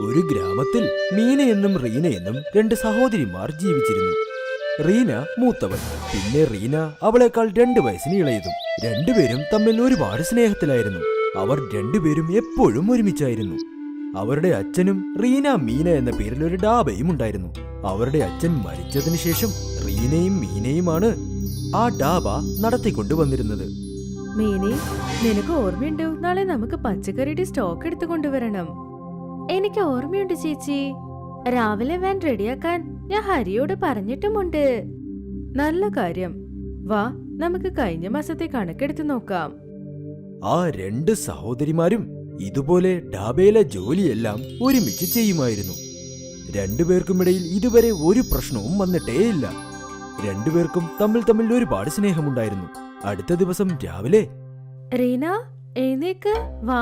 ഒരു ഗ്രാമത്തിൽ മീനയെന്നും റീനയെന്നും രണ്ട് സഹോദരിമാർ ജീവിച്ചിരുന്നു. റീന മൂത്തവൾ, പിന്നെ റീന അവളെക്കാൾ 2 വയസ്സിന് ഇളയതും. രണ്ടുപേരും തമ്മിൽ ഒരുപാട് സ്നേഹത്തിലായിരുന്നു. അവർ രണ്ടുപേരും എപ്പോഴും ഒരുമിച്ചായിരുന്നു. അവരുടെ അച്ഛനും റീന മീന എന്ന പേരിൽ ഒരു ഡാബയും ഉണ്ടായിരുന്നു. അവരുടെ അച്ഛൻ മരിച്ചതിന് ശേഷം റീനയും മീനയുമാണ് ആ ഡാബ നടത്തിക്കൊണ്ടുവന്നിരുന്നത്. മീനെ, നിനക്ക് ഓർമ്മയുണ്ടോ നാളെ നമുക്ക് പച്ചക്കറിയുടെ സ്റ്റോക്ക് എടുത്തു കൊണ്ടുവരണം? എനിക്ക് ഓർമ്മയുണ്ട് ചേച്ചി. രാവിലെ വാൻ റെഡിയാക്കാൻ ഞാൻ ഹരിയോട് പറഞ്ഞിട്ടുമുണ്ട്. നല്ല കാര്യം. വാ, നമുക്ക് കഴിഞ്ഞ മാസത്തെ കണക്കെടുത്ത് നോക്കാം. ആ 2 സഹോദരിമാരും ഇതുപോലെ ഡാബയിലെ ജോലിയെല്ലാം ഒരുമിച്ച് ചെയ്യുമായിരുന്നു. രണ്ടുപേർക്കുമിടയിൽ ഇതുവരെ ഒരു പ്രശ്നവും വന്നിട്ടേയില്ല. രണ്ടുപേർക്കും തമ്മിൽ ഒരുപാട് സ്നേഹമുണ്ടായിരുന്നു. അടുത്ത ദിവസം രാവിലെ, റീന എഴുന്നേക്ക്, വാ,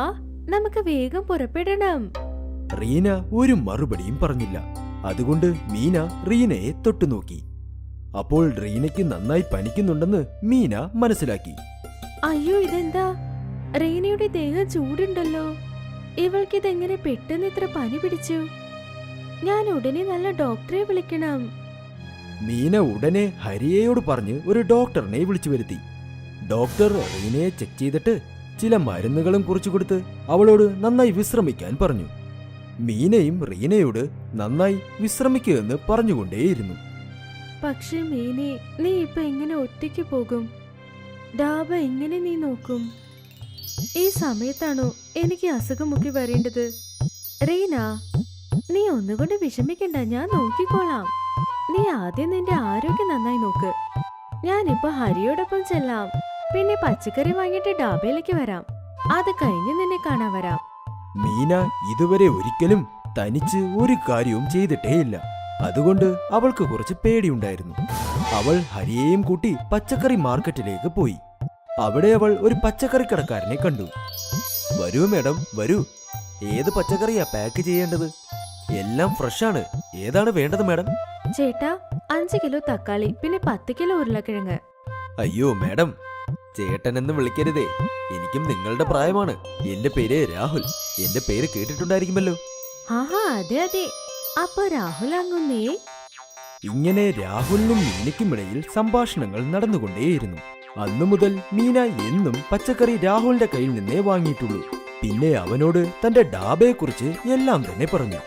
നമുക്ക് വേഗം പുറപ്പെടണം. റീന ഒരു മറുപടിയും പറഞ്ഞില്ല. അതുകൊണ്ട് മീന റീനയെ തൊട്ടുനോക്കി. അപ്പോൾ റീനയ്ക്ക് നന്നായി പനിക്കുന്നുണ്ടെന്ന് മീന മനസ്സിലാക്കി. അയ്യോ, ഇതെന്താ? റീനയുടെ ദേഹം ചൂടുണ്ടല്ലോ. ഇവൾക്കിതെങ്ങനെ പെട്ടെന്ന് ഇത്ര പനി പിടിച്ചു? ഞാൻ ഉടനെ നല്ല ഡോക്ടറെ വിളിക്കണം. മീന ഉടനെ ഹരിയയോട് പറഞ്ഞ് ഒരു ഡോക്ടറിനെ വിളിച്ചു വരുത്തി. ഡോക്ടർ റീനയെ ചെക്ക് ചെയ്തിട്ട് ചില മരുന്നുകളും കുറിച്ചു കൊടുത്ത് അവളോട് നന്നായി വിശ്രമിക്കാൻ പറഞ്ഞു. മീനയും റീനയോട് നന്നായി വിശ്രമിക്കുമെന്ന് പറഞ്ഞുകൊണ്ടേയിരുന്നു. പക്ഷേ മീനെ, നീ ഇപ്പൊ എങ്ങനെ ഒറ്റയ്ക്ക് പോകും? ഡാബ എങ്ങനെ നീ നോക്കും? ഈ സമയത്താണോ എനിക്ക് അസുഖമൊക്കെ വരേണ്ടത്? റീന, നീ ഒന്നുകൊണ്ട് വിഷമിക്കണ്ട, ഞാൻ നോക്കിക്കോളാം. നീ ആദ്യം നിന്റെ ആരോഗ്യം നന്നായി നോക്ക്. ഞാനിപ്പോ ഹരിയോടൊപ്പം ചെല്ലാം. പിന്നെ പച്ചക്കറി വാങ്ങിയിട്ട് ഡാബയിലേക്ക് വരാം. അത് കഴിഞ്ഞ് നിന്നെ കാണാൻ വരാം. മീന ഇതുവരെ ഒരിക്കലും തനിച്ച് ഒരു കാര്യവും ചെയ്തിട്ടേയില്ല. അതുകൊണ്ട് അവൾക്ക് കുറച്ച് പേടിയുണ്ടായിരുന്നു. അവൾ ഹരിയെയും കൂട്ടി പച്ചക്കറി മാർക്കറ്റിലേക്ക് പോയി. അവിടെ അവൾ ഒരു പച്ചക്കറി കടക്കാരനെ കണ്ടു. വരൂ മേഡം, വരൂ. ഏത് പച്ചക്കറിയാ പാക്ക് ചെയ്യേണ്ടത്? എല്ലാം ഫ്രഷാണ്. ഏതാണ് വേണ്ടത് മേഡം? ചേട്ടാ, 5 കിലോ തക്കാളി, പിന്നെ 10 കിലോ ഉരുളക്കിഴങ്ങ്. അയ്യോ മേഡം, ചേട്ടനെന്ന് വിളിക്കരുതേ. എനിക്കും നിങ്ങളുടെ പ്രായമാണ്. എന്റെ പേര് രാഹുൽ. എന്റെ പേര് കേട്ടിട്ടുണ്ടായിരിക്കുമല്ലോ. ആഹാ, അതെ അതെ. അപ്പൊ രാഹുൽ അങ്ങുന്നേ. ഇങ്ങനെ രാഹുലിനും മീനയ്ക്കുമിടയിൽ സംഭാഷണങ്ങൾ നടന്നുകൊണ്ടേയിരുന്നു. അന്നു മുതൽ മീന എന്നും പച്ചക്കറി രാഹുലിന്റെ കയ്യിൽ നിന്നേ വാങ്ങിയിട്ടുള്ളൂ. പിന്നെ അവനോട് തന്റെ ഡാബയെക്കുറിച്ച് എല്ലാം തന്നെ പറഞ്ഞു.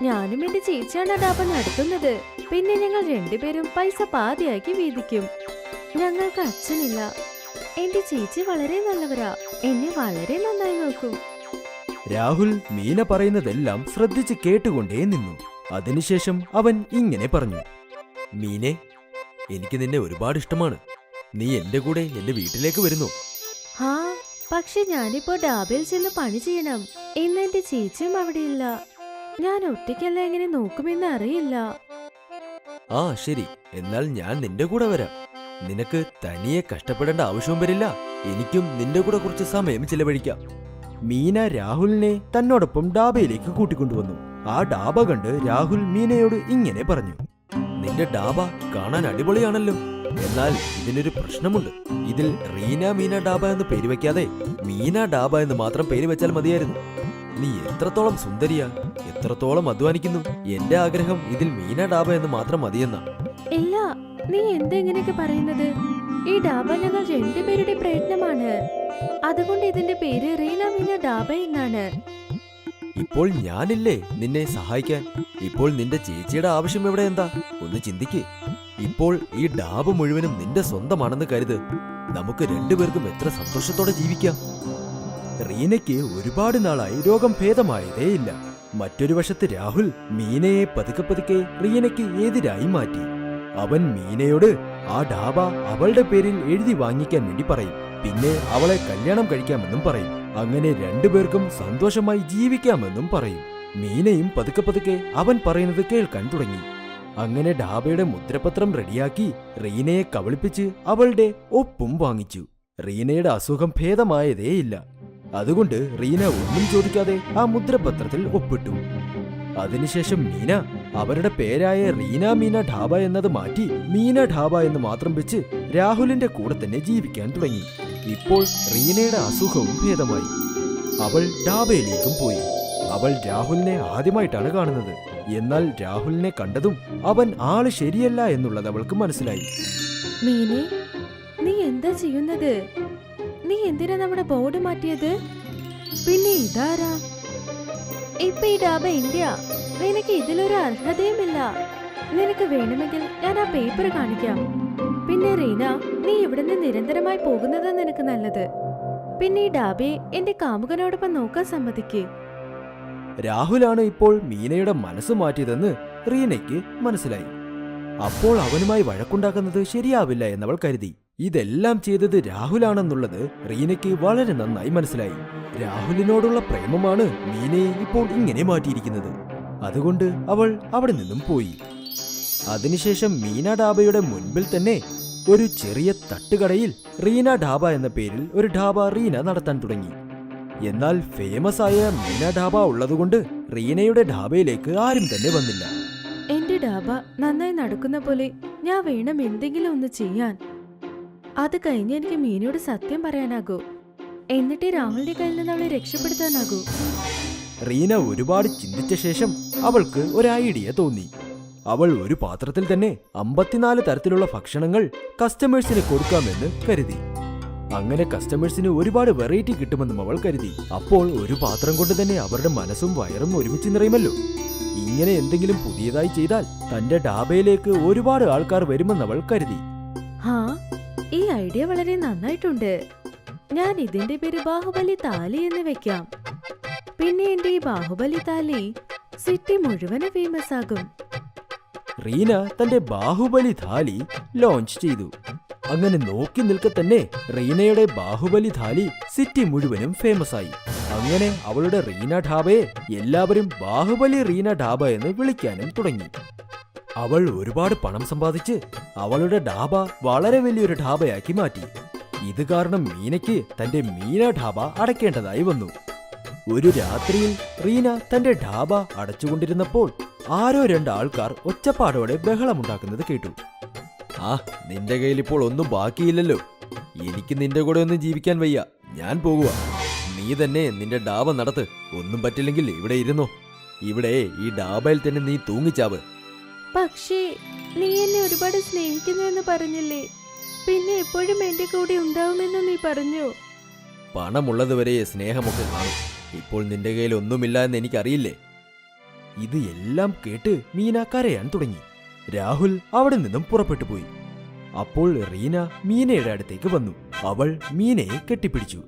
ഞാനും എന്റെ ചേച്ചിയാണ് ഡാബ നടത്തുന്നത്. പിന്നെ ഞങ്ങൾ രണ്ടുപേരും പൈസ പാതിയാക്കി വീതിക്കും. ഞങ്ങൾക്ക് അച്ഛനില്ല. എന്റെ ചേച്ചി വളരെ നല്ലവരാ. എന്നെ വളരെ നന്നായി നോക്കും. രാഹുൽ മീന പറയുന്നതെല്ലാം ശ്രദ്ധിച്ച് കേട്ടുകൊണ്ടേ നിന്നു. അതിനുശേഷം അവൻ ഇങ്ങനെ പറഞ്ഞു. മീനെ, എനിക്ക് നിന്നെ ഒരുപാട് ഇഷ്ടമാണ്. നീ എന്റെ കൂടെ എന്റെ വീട്ടിലേക്ക് വരുന്നു. പക്ഷെ ഞാനിപ്പോ ഡാബയിൽ ചെന്ന് പണി ചെയ്യണം. ഇന്ന് എന്റെ ചേച്ചിയും അവിടെയില്ല. ഞാൻ ഒറ്റയ്ക്കല്ല എങ്ങനെ നോക്കുമെന്ന് അറിയില്ല. ശരി, എന്നാൽ ഞാൻ നിന്റെ കൂടെ വരാം. നിനക്ക് തനിയെ കഷ്ടപ്പെടേണ്ട ആവശ്യവും വരില്ല. എനിക്കും നിന്റെ കൂടെ കുറച്ച് സമയം ചിലവഴിക്കാം. മീന രാഹുലിനെ തന്നോടൊപ്പം ഡാബയിലേക്ക് കൂട്ടിക്കൊണ്ടുവന്നു. ആ ഡാബ കണ്ട് രാഹുൽ മീനയോട് ഇങ്ങനെ പറഞ്ഞു. നിന്റെ ഡാബ കാണാൻ അടിപൊളിയാണല്ലോ. എന്നാൽ ഇതിനൊരു പ്രശ്നമുണ്ട്. ഇതിൽ റീന മീന ഡാബ എന്ന് പേര് വെക്കാതെ മീന ഡാബ എന്ന് മാത്രം പേര് വെച്ചാൽ മതിയായിരുന്നു. നീ എത്രത്തോളം സുന്ദരിയാ, എത്രത്തോളം അധ്വാനിക്കുന്നു. എന്റെ ആഗ്രഹം ഇതിൽ മീന ഡാബ എന്ന് മാത്രം മതിയെന്നാ. ഇല്ല, നീ എന്തെങ്ങനെയൊക്കെ പറയുന്നത്? ഈ ഡാബ ഞങ്ങൾ രണ്ടുപേരുടെ പ്രയത്നമാണ്. അതുകൊണ്ട് ഇതിന്റെ പേര് റീന മീന ഡാബ എന്നാണ്. ഇപ്പോൾ ഞാനില്ലേ നിന്നെ സഹായിക്കാൻ? ഇപ്പോൾ നിന്റെ ചേച്ചിയുടെ ആവശ്യം എവിടെ? എന്താ ഒന്ന് ചിന്തിക്ക്. ഇപ്പോൾ ഈ ഡാബ മുഴുവനും നിന്റെ സ്വന്തമാണെന്ന് കരുത്. നമുക്ക് രണ്ടുപേർക്കും എത്ര സന്തോഷത്തോടെ ജീവിക്കാം. റീനയ്ക്ക് ഒരുപാട് നാളായി രോഗം ഭേദമായതേയില്ല. മറ്റൊരു വശത്ത് രാഹുൽ മീനയെ പതുക്കെ റീനയ്ക്ക് എതിരായി മാറ്റി. അവൻ മീനയോട് ആ ഡാബ അവളുടെ പേരിൽ എഴുതി വാങ്ങിക്കാൻ വേണ്ടി പറയും. പിന്നെ അവളെ കല്യാണം കഴിക്കാമെന്നും പറയും. അങ്ങനെ രണ്ടുപേർക്കും സന്തോഷമായി ജീവിക്കാമെന്നും പറയും. മീനയും പതുക്കെ അവൻ പറയുന്നത് കേൾക്കാൻ തുടങ്ങി. അങ്ങനെ ഡാബയുടെ മുദ്രപത്രം റെഡിയാക്കി റീനയെ കബളിപ്പിച്ച് അവളുടെ ഒപ്പും വാങ്ങിച്ചു. റീനയുടെ അസുഖം ഭേദമായതേയില്ല. അതുകൊണ്ട് റീന ഒന്നും ചോദിക്കാതെ ആ മുദ്രപത്രത്തിൽ ഒപ്പിട്ടു. അതിനുശേഷം മീന അവരുടെ പേരായ റീന മീന ഢാബ എന്നത് മാറ്റി മീന ഢാബ എന്ന് മാത്രം വെച്ച് രാഹുലിന്റെ കൂടെ തന്നെ ജീവിക്കാൻ തുടങ്ങി. ഇപ്പോൾ റീനയുടെ അസുഖവും ഭേദമായി. അവൾ ഢാബയിലേക്കും പോയി. അവൾ രാഹുലിനെ ആദ്യമായിട്ടാണ് കാണുന്നത്. എന്നാൽ രാഹുലിനെ കണ്ടതും അവൻ ആള് ശരിയല്ല എന്നുള്ളത് അവൾക്ക് മനസ്സിലായി. മീനെ, നീ എന്താ ചെയ്യുന്നത്? നീ എന്തിനാ നമ്മുടെ ബോർഡ് മാറ്റിയത്? പിന്നെ ഇതാരാ? ഇപ്പൊ ഈ ഡാബ എന്റെയാ. നിനക്ക് ഇതിലൊരു അർഹതയുമില്ല. നിനക്ക് വേണമെങ്കിൽ ഞാൻ ആ പേപ്പർ കാണിക്കാം. പിന്നെ റീന, നീ ഇവിടുന്ന് നിരന്തരമായി പോകുന്നതാ നിനക്ക് നല്ലത്. പിന്നെ ഈ ഡാബയെ എന്റെ കാമുകനോടൊപ്പം നോക്കാൻ സമ്മതിക്കേ. രാഹുലാണ് ഇപ്പോൾ മീനയുടെ മനസ്സ് മാറ്റിയതെന്ന് റീനയ്ക്ക് മനസ്സിലായി. അപ്പോൾ അവനുമായി വഴക്കുണ്ടാക്കുന്നത് ശരിയാവില്ല എന്നവൾ കരുതി. ഇതെല്ലാം ചെയ്തത് രാഹുലാണെന്നുള്ളത് റീനയ്ക്ക് വളരെ നന്നായി മനസ്സിലായി. രാഹുലിനോടുള്ള പ്രേമമാണ് മീനയെ ഇപ്പോൾ ഇങ്ങനെ മാറ്റിയിരിക്കുന്നത്. അതുകൊണ്ട് അവൾ അവിടെ നിന്നും പോയി. അതിനുശേഷം മീന ഡാബയുടെ മുൻപിൽ തന്നെ ഒരു ചെറിയ തട്ടുകടയിൽ റീന ഡാബ എന്ന പേരിൽ ഒരു ഡാബ റീന നടത്താൻ തുടങ്ങി. എന്നാൽ ഫേമസ് ആയ മീന ഡാബ ഉള്ളതുകൊണ്ട് റീനയുടെ ഡാബയിലേക്ക് ആരും തന്നെ വന്നില്ല. എന്റെ ഡാബ നന്നായി നടക്കുന്ന പോലെ ഞാൻ വേണം എന്തെങ്കിലും ഒന്ന് ചെയ്യാൻ. അത് കഴിഞ്ഞ് എനിക്ക് മീനയോട് സത്യം പറയാനാകൂ. എന്നിട്ട് രാഹുലിന്റെ കയ്യിൽ നിന്ന് അവളെ രക്ഷപ്പെടുത്താനാകൂ. റീന ഒരുപാട് ചിന്തിച്ച ശേഷം അവൾക്ക് ഒരു ഐഡിയ തോന്നി. അവൾ ഒരു പാത്രത്തിൽ തന്നെ 54 തരത്തിലുള്ള ഭക്ഷണങ്ങൾ കസ്റ്റമേഴ്സിന് കൊടുക്കാമെന്ന് കരുതി. അങ്ങനെ കസ്റ്റമേഴ്സിന് ഒരുപാട് വെറൈറ്റി കിട്ടുമെന്നും അവൾ കരുതി. അപ്പോൾ ഒരു പാത്രം കൊണ്ട് തന്നെ അവരുടെ മനസ്സും വയറും ഒരുമിച്ച് നിറയുമല്ലോ. ഇങ്ങനെ എന്തെങ്കിലും പുതിയതായി ചെയ്താൽ തന്റെ ഡാബയിലേക്ക് ഒരുപാട് ആൾക്കാർ വരുമെന്നവൾ കരുതി. ഹാ, ഈ ഐഡിയ വളരെ നന്നായിട്ടുണ്ട്. ഞാൻ ഇതിന്റെ പേര് ബാഹുബലി താലി എന്ന് വെക്കാം. പിന്നെ എന്റെ ഈ ബാഹുബലി താലി സിറ്റി മുഴുവനും ഫേമസ് ആകും. റീന തന്റെ ബാഹുബലി ഥാലി ലോഞ്ച് ചെയ്തു. അങ്ങനെ നോക്കി നിൽക്കെ തന്നെ റീനയുടെ ബാഹുബലി ഥാലി സിറ്റി മുഴുവനും ഫേമസ് ആയി. അങ്ങനെ അവളുടെ റീന ഢാബയെ എല്ലാവരും ബാഹുബലി റീന ഢാബ എന്ന് വിളിക്കാനും തുടങ്ങി. അവൾ ഒരുപാട് പണം സമ്പാദിച്ച് അവളുടെ ഢാബ വളരെ വലിയൊരു ഢാബയാക്കി മാറ്റി. ഇത് കാരണം മീനയ്ക്ക് തന്റെ മീന ഢാബ അടയ്ക്കേണ്ടതായി വന്നു. ഒരു രാത്രിയിൽ റീന തന്റെ ഢാബ അടച്ചുകൊണ്ടിരുന്നപ്പോൾ ആരോ 2 ആൾക്കാർ ഒച്ചപ്പാടോടെ ബഹളമുണ്ടാക്കുന്നത് കേട്ടു. ആ, നിന്റെ കയ്യിൽ ഇപ്പോൾ ഒന്നും ബാക്കിയില്ലല്ലോ. എനിക്ക് നിന്റെ കൂടെ ഒന്നും ജീവിക്കാൻ വയ്യ. ഞാൻ പോകുക. നീ തന്നെ നിന്റെ ഢാബ നടത്ത്. ഒന്നും പറ്റില്ലെങ്കിൽ ഇവിടെ ഇരുന്നോ. ഇവിടെ ഈ ഢാബയിൽ തന്നെ നീ തൂങ്ങിച്ചാവ്. പക്ഷേ നീ എന്നെ ഒരുപാട് സ്നേഹിക്കുന്നു എന്ന് പറഞ്ഞില്ലേ? പിന്നെ എപ്പോഴും എന്റെ കൂടെ ഉണ്ടാവുമെന്ന് നീ പറഞ്ഞു. പണമുള്ളതുവരെ സ്നേഹമൊക്കെ കാണും. ഇപ്പോൾ നിന്റെ കയ്യിൽ ഒന്നുമില്ല എന്ന് എനിക്കറിയില്ലേ. ഇത് എല്ലാം കേട്ട് മീന കരയാൻ തുടങ്ങി. രാഹുൽ അവിടെ നിന്നും പുറപ്പെട്ടു പോയി. അപ്പോൾ റീന മീനയുടെ അടുത്തേക്ക് വന്നു. അവൾ മീനയെ കെട്ടിപ്പിടിച്ചു.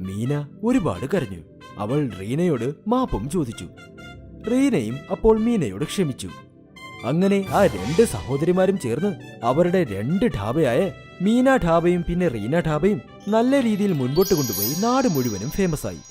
മീന ഒരുപാട് കരഞ്ഞു. അവൾ റീനയോട് മാപ്പും ചോദിച്ചു. റീനയും അപ്പോൾ മീനയോട് ക്ഷമിച്ചു. അങ്ങനെ ആ 2 സഹോദരിമാരും ചേർന്ന് അവരുടെ 2 ഢാബയായ മീന ഢാബയും പിന്നെ റീന ഢാബയും നല്ല രീതിയിൽ മുൻപോട്ട് കൊണ്ടുപോയി നാട് മുഴുവനും ഫേമസ് ആയി.